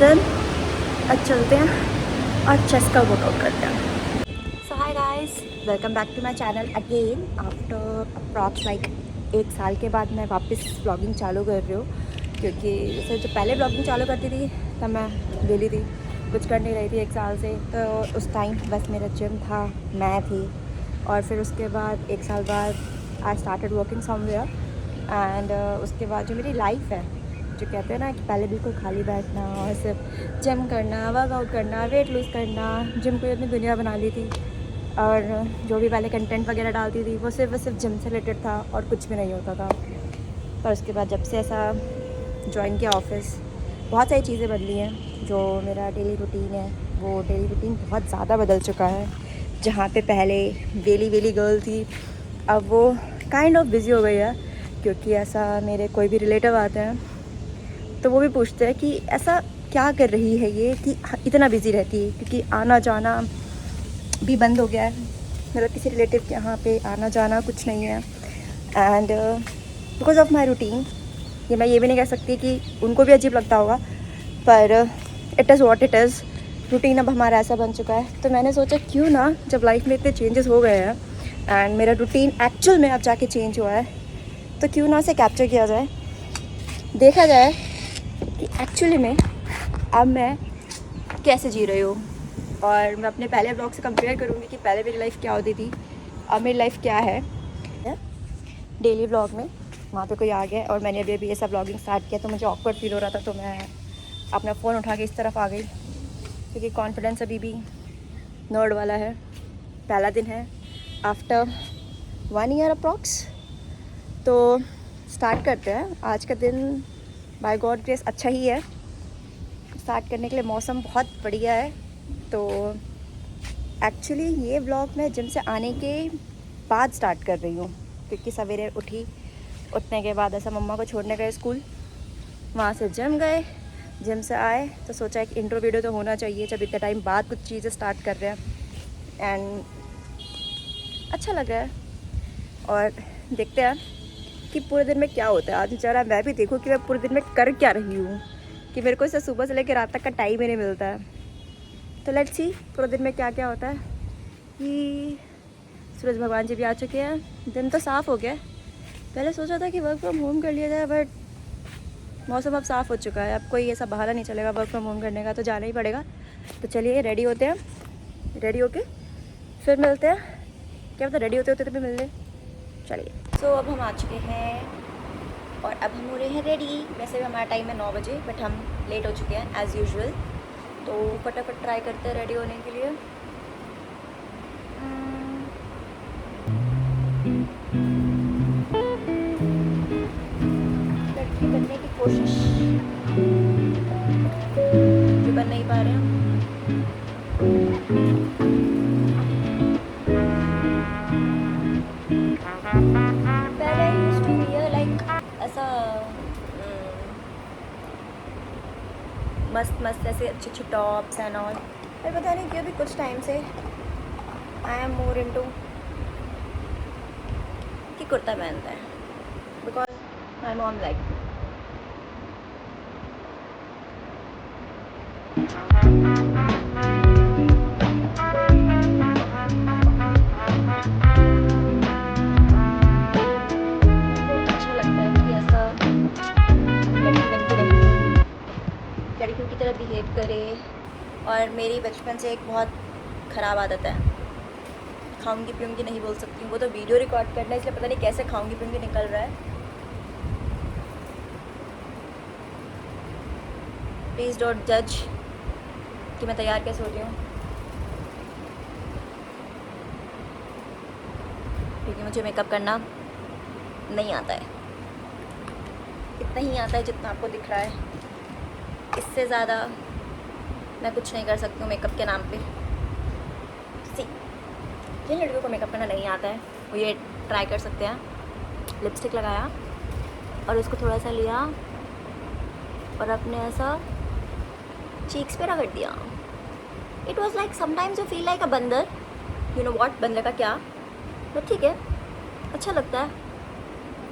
Done. अब चलते हैं और चेस्ट का वर्कआउट करते हैं। So hi guys, welcome back to my channel again after approx like 1 साल के बाद मैं वापस व्लॉगिंग चालू कर रही हूँ। क्योंकि जैसे जो पहले व्लॉगिंग चालू करती थी तब मैं वेली थी, कुछ कर नहीं रही थी 1 साल से। तो उस टाइम बस मेरा जिम था, मैं थी, और फिर उसके बाद 1 साल बाद I started working somewhere and उसके बाद जो मेरी लाइफ है, जो कहते हैं ना कि पहले बिल्कुल खाली बैठना और सिर्फ जिम करना, वर्कआउट करना, वेट लूज़ करना, जिम को अपनी दुनिया बना ली थी। और जो भी पहले कंटेंट वगैरह डालती थी वो सिर्फ जिम से रिलेटेड था और कुछ भी नहीं होता था। पर उसके बाद जब से ऐसा ज्वाइन किया ऑफिस, बहुत सारी चीज़ें बदली हैं। जो मेरा डेली रूटीन है वो डेली रूटीन बहुत ज़्यादा बदल चुका है। जहाँ पे पहले वेली गर्ल थी, अब वो काइंड ऑफ बिज़ी हो गई है। क्योंकि ऐसा मेरे कोई भी रिलेटिव आते हैं तो वो भी पूछते हैं कि ऐसा क्या कर रही है ये कि इतना बिज़ी रहती है। क्योंकि आना जाना भी बंद हो गया है, मतलब किसी रिलेटिव के यहाँ पे आना जाना कुछ नहीं है। And because of my routine, ये मैं ये भी नहीं कह सकती कि उनको भी अजीब लगता होगा, पर it is what it is. Routine अब हमारा ऐसा बन चुका है। तो मैंने सोचा क्यों ना, जब लाइफ में इतने चेंजेस हो गए हैं एंड मेरा रूटीन एक्चुअल में अब जाके चेंज हुआ है, तो क्यों ना उसे कैप्चर किया जाए, देखा जाए कि एक्चुअली में अब मैं कैसे जी रही हूँ। और मैं अपने पहले ब्लॉग से कंपेयर करूँगी कि पहले मेरी लाइफ क्या होती थी, अब मेरी लाइफ क्या है। डेली ब्लॉग में वहाँ पे कोई आ गया और मैंने अभी ऐसा ब्लॉगिंग स्टार्ट किया तो मुझे ऑकवर्ड फील हो रहा था, तो मैं अपना फ़ोन उठा के इस तरफ आ गई। क्योंकि कॉन्फिडेंस अभी भी नर्ड वाला है। पहला दिन है आफ्टर 1 ईयर अप्रॉक्स। तो स्टार्ट करते हैं आज का दिन। बाय गॉड ग्रेस अच्छा ही है। स्टार्ट करने के लिए मौसम बहुत बढ़िया है। तो एक्चुअली ये व्लॉग मैं जिम से आने के बाद स्टार्ट कर रही हूँ। क्योंकि सवेरे उठने के बाद ऐसा मम्मा को छोड़ने गए स्कूल, वहाँ से जिम गए, जिम से आए तो सोचा एक इंट्रो वीडियो तो होना चाहिए जब इतने टाइम बाद कुछ चीज़ें स्टार्ट कर रहे हैं। एंड अच्छा लग रहा है और देखते हैं कि पूरे दिन में क्या होता है। आज जरा मैं भी देखूँ कि मैं पूरे दिन में कर क्या रही हूँ, कि मेरे को इससे सुबह से लेकर रात तक का टाइम ही नहीं मिलता है। तो लेट्स सी पूरे दिन में क्या क्या होता है। कि सूरज भगवान जी भी आ चुके हैं, दिन तो साफ़ हो गया। पहले सोचा था कि वर्क फ्रॉम होम कर लिया जाए, बट मौसम अब साफ़ हो चुका है। अब कोई ऐसा बहाना नहीं चलेगा वर्क फ्रॉम होम करने का, तो जाना ही पड़ेगा। तो चलिए रेडी होते हैं, रेडी होके फिर मिलते हैं। क्या पता रेडी होते होते तो भी मिल जाए। चलिए। सो अब हम आ चुके हैं और अब हम हो रहे हैं रेडी। वैसे भी हमारा टाइम है 9 बजे, बट हम लेट हो चुके हैं एज़ यूजुअल। तो फटाफट ट्राई करते हैं रेडी होने के लिए। लड़की बनने की कोशिश जो बन नहीं पा रहे हैं। पहले यूज्ड टू वियर लाइक ऐसा मस्त मस्त ऐसे अच्छे अच्छे टॉप्स एंड ऑल। पर पता नहीं क्यों भी कुछ टाइम से आई एम मोर इनटू कि कुर्ता पहनता है। Because my mom like. अच्छा लगता है कि ऐसा लड़कियों की तरह बिहेव करे। और मेरी बचपन से एक बहुत ख़राब आदत है, खाऊंगी पीऊंगी नहीं बोल सकती हूँ। वो तो वीडियो रिकॉर्ड करना है, इसलिए पता नहीं कैसे खाऊंगी पीऊंगी निकल रहा है। प्लीज़ डोंट जज कि मैं तैयार कैसे होती हूँ, क्योंकि मुझे मेकअप करना नहीं आता है। इतना ही आता है जितना आपको दिख रहा है। इससे ज़्यादा मैं कुछ नहीं कर सकती हूँ मेकअप के नाम पे। जिन लड़कियों को मेकअप करना नहीं आता है वो ये ट्राई कर सकते हैं। लिपस्टिक लगाया और उसको थोड़ा सा लिया और अपने ऐसा चीक्स पे रगड़ दिया। It was like sometimes you feel like अ बंदर, यू नो वॉट, बंदर का क्या, बट ठीक है, अच्छा लगता है।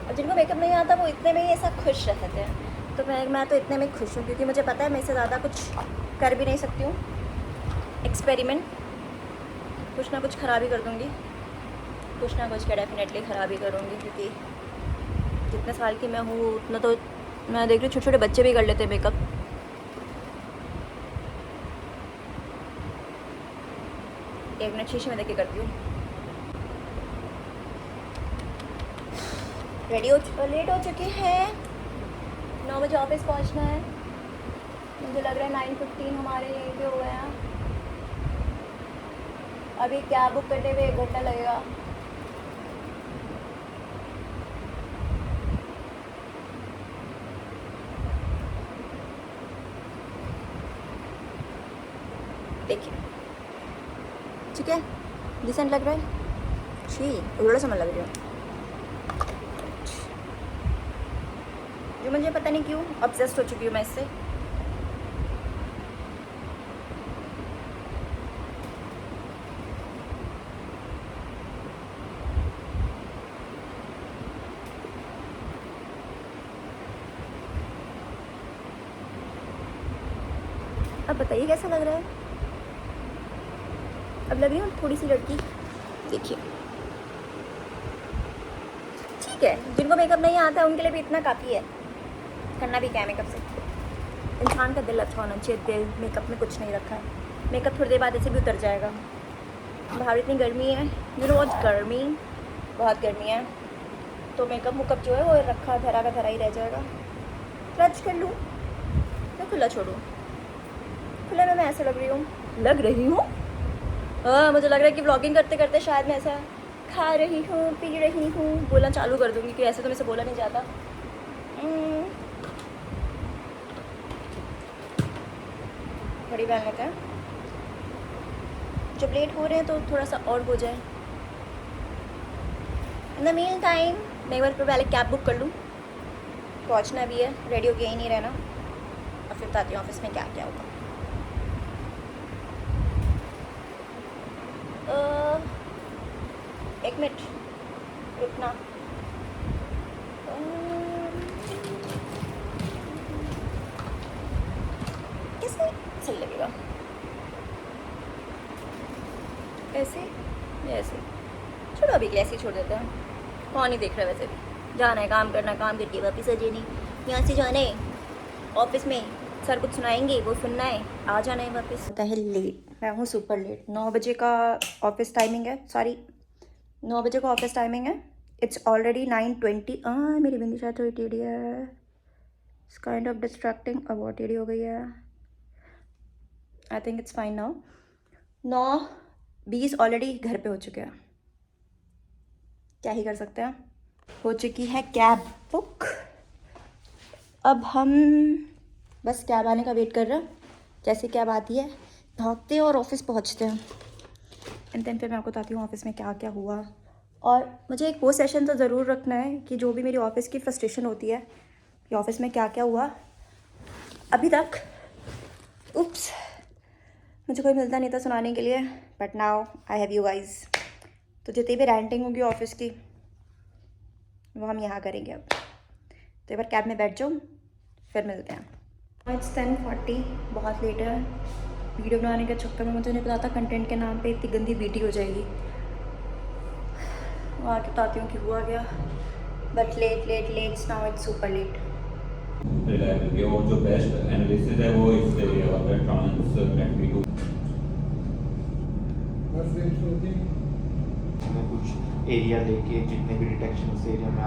और जिनको मेकअप नहीं आता वो इतने में ही ऐसा खुश रहते हैं। तो मैं तो इतने में खुश हूँ, क्योंकि मुझे पता है मैं इससे ज़्यादा कुछ कर भी नहीं सकती हूँ। एक्सपेरिमेंट कुछ ना कुछ ख़राबी कर दूँगी, कुछ ना कुछ क्या डेफिनेटली ख़राबी करूँगी, क्योंकि जितने साल की मैं हूँ उतना तो मैं देख रही हूँ छोटे छोटे बच्चे भी कर लेते हैं मेकअप। एक मिनट शीशे में देख के करती हूँ। लेट हो चुके हैं, 9 बजे ऑफिस पहुँचना है। मुझे लग रहा है 9:15 हमारे यहीं पे हो गए हैं। अभी कैब बुक करने में 1 घंटा लगेगा। देखिए ठीक है, डिसेंट लग रहा है। छी थोड़ा सा लग रहा है, जो मुझे पता नहीं क्यों ऑब्सेस्ड हो चुकी हूँ मैं इससे। अब बताइए कैसा लग रहा है। अब लग रही हूँ थोड़ी सी लड़की, देखिए। ठीक है, जिनको मेकअप नहीं आता है उनके लिए भी इतना काफ़ी है। करना भी क्या है मेकअप से, इंसान का दिल अच्छा होना चाहिए। दिल मेकअप में कुछ नहीं रखा है। मेकअप थोड़ी देर बाद ऐसे भी उतर जाएगा। बाहर इतनी गर्मी है, बहुत गर्मी है, तो मेकअप मुकअप जो है वो रखा धरा का धरा ही रह जाएगा। क्लच कर लूँ या खुला छोड़ूँ? खुले में मैं ऐसे लग रही हूँ। मुझे लग रहा है कि व्लॉगिंग करते करते शायद मैं ऐसा खा रही हूँ, पी रही हूँ बोलना चालू कर दूँगी, कि ऐसे तो मेरे से बोला नहीं जाता। घड़ी पहन लेते हैं, जब लेट हो रहे हैं तो थोड़ा सा और हो जाए। इन द मीन टाइम मैं एक बार पहले कैब बुक कर लूँ, पहुँचना भी है, रेडी होके यहीं नहीं रहना। और फिर बताती हूँ ऑफिस में क्या क्या होगा। एक मिनट रुकना। कैसे सही लगेगा, ऐसे या ऐसे? छोड़ो अभी के लिए ऐसे ही छोड़ देते हैं। कौन ही देख रहा है, वैसे भी जाना है, काम करना, काम करके वापस आ जानी। यहाँ से जाना है ऑफिस में, सर कुछ सुनाएंगे वो सुनना है, आ जाना है वापस। होता है लेट, मैं हूँ सुपर लेट। 9 बजे का ऑफिस टाइमिंग है, 9 बजे का ऑफिस टाइमिंग है। It's already 9:20। मेरी बिंदी शायद थोड़ी टेढ़ी है, इट्स काइंड ऑफ डिस्ट्रैक्टिंग। अब बहुत टेढ़ी हो गई है। I think it's fine now. 9:20 already घर पे हो चुके हैं, क्या ही कर सकते हैं। हो चुकी है कैब बुक। अब हम बस कैब आने का वेट कर रहे हैं। जैसे कैब आती है भागते हैं और ऑफिस पहुंचते हैं। एंड देन फिर मैं आपको बताती हूँ ऑफिस में क्या क्या हुआ। और मुझे एक वो सेशन तो ज़रूर रखना है कि जो भी मेरी ऑफिस की फ्रस्ट्रेशन होती है कि ऑफिस में क्या क्या हुआ अभी तक। उप्स, मुझे कोई मिलता नहीं था सुनाने के लिए, but now I have you guys. तो जितनी भी रैंटिंग होगी ऑफिस की वो हम यहाँ करेंगे अब। तो एक बार कैब में बैठ जाऊँ, फिर मिलते हैं। इट्स 10:40, बहुत लेट है। वीडियो बनाने के चक्कर में मुझे नहीं पता था कंटेंट के नाम पे इतनी गंदी बीटी हो जाएगी। वहाँ के बताती हूँ कि हुआ गया, but let now it's super late. और जो बेस्ट एनालिसिस है वो इससे कुछ एरिया लेके जितने भी डिटेक्शन उस एरिया में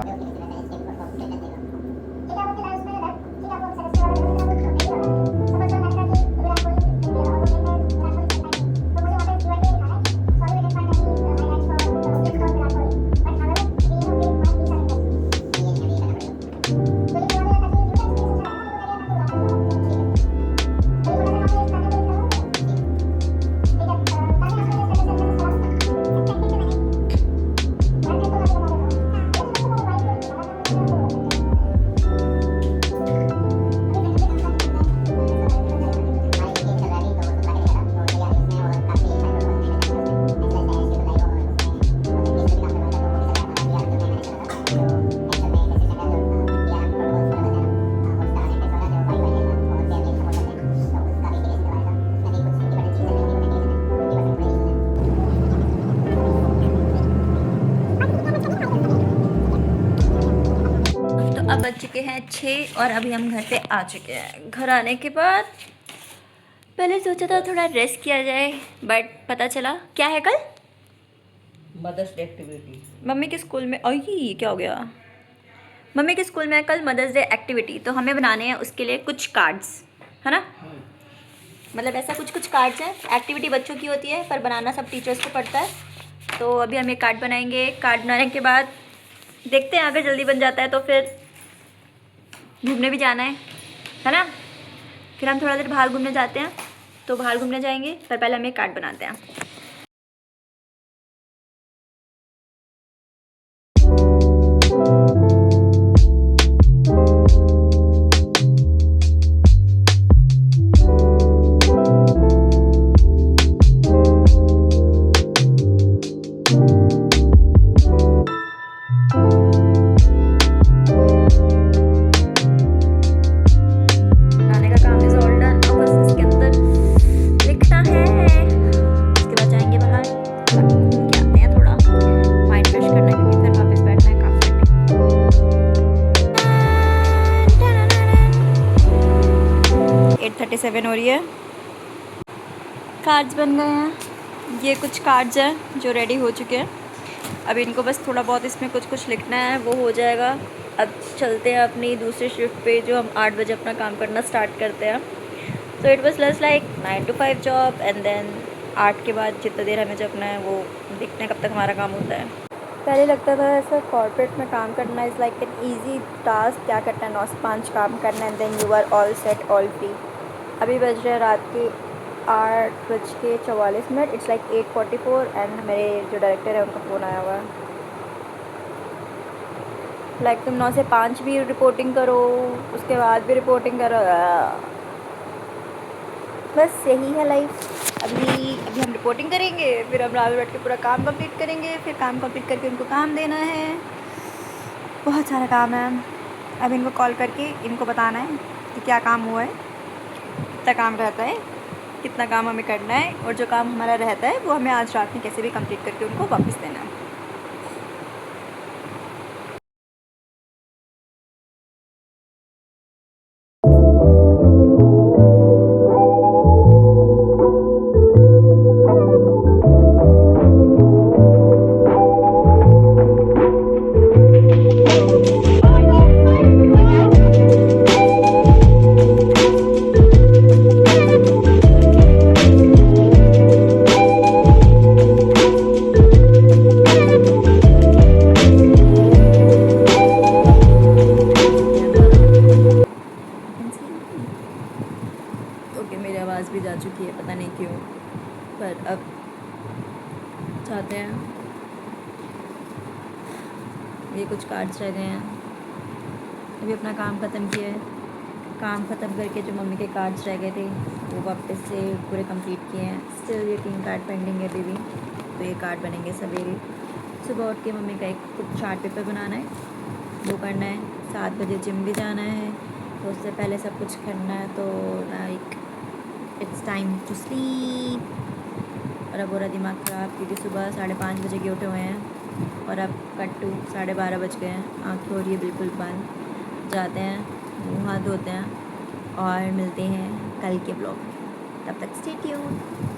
चुके हैं 6 और अभी हम घर पे आ चुके हैं। घर आने के बाद पहले सोचा था थोड़ा रेस्ट किया जाए, बट पता चला क्या है कल मदर्स डे एक्टिविटी। मम्मी के स्कूल में। आई क्या हो गया? मम्मी के स्कूल में कल मदर्स डे एक्टिविटी, तो हमें बनाने हैं उसके लिए कुछ कार्ड्स, है ना? मतलब ऐसा कुछ कार्ड्स हैं। एक्टिविटी बच्चों की होती है पर बनाना सब टीचर्स को पड़ता है। तो अभी हम एक कार्ड बनाएंगे। कार्ड बनाने के बाद देखते हैं, अगर जल्दी बन जाता है तो फिर घूमने भी जाना है ना? फिर हम थोड़ा देर बाहर घूमने जाते हैं, तो बाहर घूमने जाएंगे, पर पहले हम एक कार्ड बनाते हैं। हो रही है। कार्ड्स बन गए हैं। ये कुछ कार्ड्स हैं जो रेडी हो चुके हैं। अब इनको बस थोड़ा बहुत इसमें कुछ लिखना है, वो हो जाएगा। अब चलते हैं अपनी दूसरी शिफ्ट पे, जो हम 8 बजे अपना काम करना स्टार्ट करते हैं। So it was less like 9 to 5 job, and then 8 के बाद जितना देर हमें जगना है वो देखते हैं कब तक हमारा काम होता है। पहले लगता था ऐसा कॉर्पोरेट में काम करना is like an easy task, क्या करना है 9 से 5 काम करना है, and then you are all set all free. अभी बज रहे रात के 8:44। इट्स लाइक 8:44 एंड मेरे जो डायरेक्टर है उनका फ़ोन आया हुआ है, लाइक तुम 9 से 5 भी रिपोर्टिंग करो, उसके बाद भी रिपोर्टिंग करो। बस यही है लाइफ। अभी हम रिपोर्टिंग करेंगे, फिर हम रात में बैठ के पूरा काम कंप्लीट करेंगे, फिर काम कंप्लीट करके उनको काम देना है। बहुत सारा काम है। अब इनको कॉल करके इनको बताना है कि क्या काम हुआ है, कितना काम रहता है, कितना काम हमें करना है, और जो काम हमारा रहता है वो हमें आज रात में कैसे भी कंप्लीट करके उनको वापस देना है। मेरी आवाज़ भी जा चुकी है, पता नहीं क्यों, पर अब चाहते हैं। ये कुछ कार्ड्स रह गए हैं। अभी अपना काम ख़त्म किया है। काम ख़त्म करके जो मम्मी के कार्ड्स रह गए थे वो वापस से पूरे कंप्लीट किए हैं। स्टिल ये 3 कार्ड पेंडिंग है अभी भी, तो ये कार्ड बनेंगे सवेरे। सुबह उठ के मम्मी का एक कुछ चार्ट पेपर बनाना है, वो करना है। 7 बजे जिम भी जाना है, तो उससे पहले सब कुछ करना है। तो like it's time to sleep. और अब पूरा दिमाग ख़राब, क्योंकि सुबह 5:30 बजे के उठे हुए हैं और अब कट टू 12:30 बज गए हैं। आँखें हो रही है बिल्कुल बंद। जाते हैं, मुँह हाथ धोते हैं और मिलते हैं कल के ब्लॉग में। तब तक स्टे ट्यून्ड।